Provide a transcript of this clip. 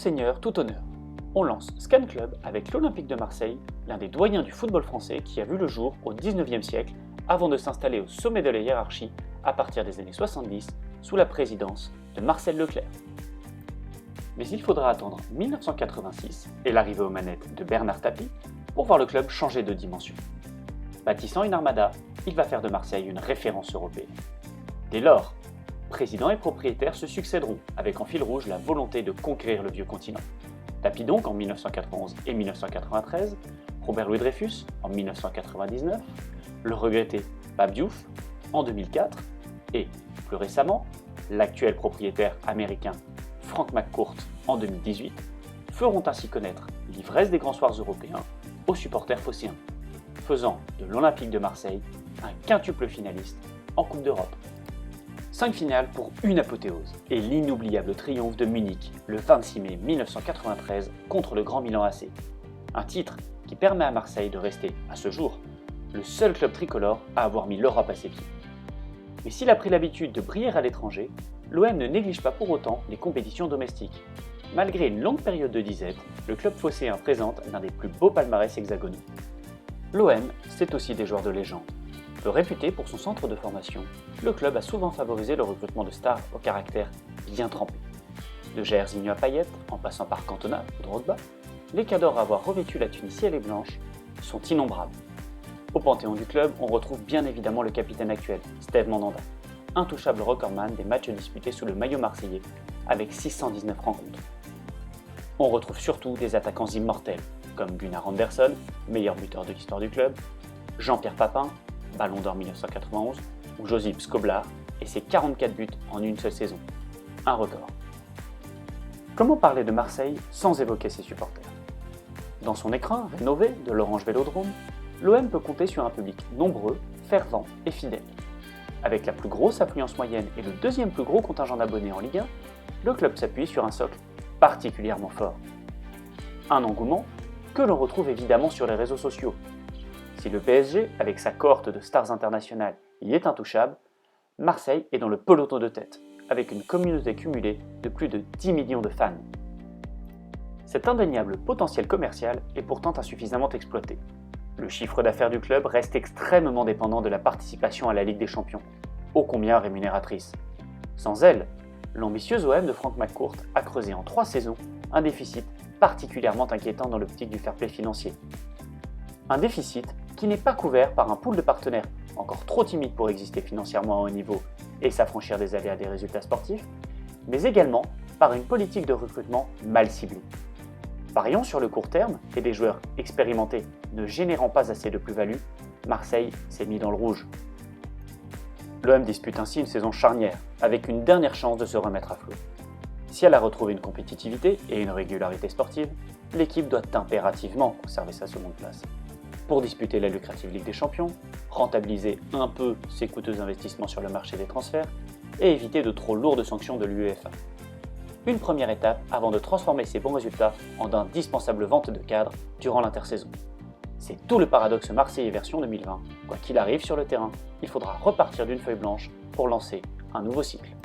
seigneur, tout honneur. On lance Scan Club avec l'Olympique de Marseille, l'un des doyens du football français qui a vu le jour au XIXe siècle avant de s'installer au sommet de la hiérarchie à partir des années 70 sous la présidence de Marcel Leclerc. Mais il faudra attendre 1986 et l'arrivée aux manettes de Bernard Tapie pour voir le club changer de dimension. Bâtissant une armada, il va faire de Marseille une référence européenne. Dès lors, présidents et propriétaires se succéderont avec en fil rouge la volonté de conquérir le vieux continent. Tapie donc en 1991 et 1993, Robert Louis Dreyfus en 1999, le regretté Pape Diouf en 2004 et, plus récemment, l'actuel propriétaire américain Frank McCourt en 2018 feront ainsi connaître l'ivresse des grands soirs européens aux supporters phocéens, faisant de l'Olympique de Marseille un quintuple finaliste en Coupe d'Europe. 5 finales pour une apothéose et l'inoubliable triomphe de Munich le 26 mai 1993 contre le Grand Milan AC. Un titre qui permet à Marseille de rester, à ce jour, le seul club tricolore à avoir mis l'Europe à ses pieds. Mais s'il a pris l'habitude de briller à l'étranger, l'OM ne néglige pas pour autant les compétitions domestiques. Malgré une longue période de disette, le club phocéen présente l'un des plus beaux palmarès hexagonaux. L'OM, c'est aussi des joueurs de légende. Peu réputé pour son centre de formation, le club a souvent favorisé le recrutement de stars au caractère bien trempé. De Jairzinho à Payet, en passant par Cantona ou Drogba, les cadors à avoir revêtu la tunique ciel et blanche sont innombrables. Au panthéon du club, on retrouve bien évidemment le capitaine actuel, Steve Mandanda, intouchable recordman des matchs disputés sous le maillot marseillais avec 619 rencontres. On retrouve surtout des attaquants immortels, comme Gunnar Andersson, meilleur buteur de l'histoire du club, Jean-Pierre Papin, Ballon d'Or 1991, ou Josip Skoblar et ses 44 buts en une seule saison. Un record. Comment parler de Marseille sans évoquer ses supporters? Dans son écrin rénové de l'Orange Vélodrome, l'OM peut compter sur un public nombreux, fervent et fidèle. Avec la plus grosse affluence moyenne et le deuxième plus gros contingent d'abonnés en Ligue 1, le club s'appuie sur un socle particulièrement fort. Un engouement que l'on retrouve évidemment sur les réseaux sociaux. Si le PSG, avec sa cohorte de stars internationales, y est intouchable, Marseille est dans le peloton de tête, avec une communauté cumulée de plus de 10 millions de fans. Cet indéniable potentiel commercial est pourtant insuffisamment exploité. Le chiffre d'affaires du club reste extrêmement dépendant de la participation à la Ligue des Champions, ô combien rémunératrice. Sans elle, l'ambitieuse OM de Frank McCourt a creusé en 3 saisons un déficit particulièrement inquiétant dans l'optique du fair-play financier. Un déficit qui n'est pas couvert par un pool de partenaires encore trop timide pour exister financièrement à haut niveau et s'affranchir des aléas des résultats sportifs, mais également par une politique de recrutement mal ciblée. Pariant sur le court terme et des joueurs expérimentés ne générant pas assez de plus-value, Marseille s'est mis dans le rouge. L'OM dispute ainsi une saison charnière, avec une dernière chance de se remettre à flot. Si elle a retrouvé une compétitivité et une régularité sportive, l'équipe doit impérativement conserver sa seconde place. Pour disputer la lucrative Ligue des Champions, rentabiliser un peu ses coûteux investissements sur le marché des transferts et éviter de trop lourdes sanctions de l'UEFA. Une première étape avant de transformer ces bons résultats en d'indispensables ventes de cadres durant l'intersaison. C'est tout le paradoxe marseillais version 2020. Quoi qu'il arrive sur le terrain, il faudra repartir d'une feuille blanche pour lancer un nouveau cycle.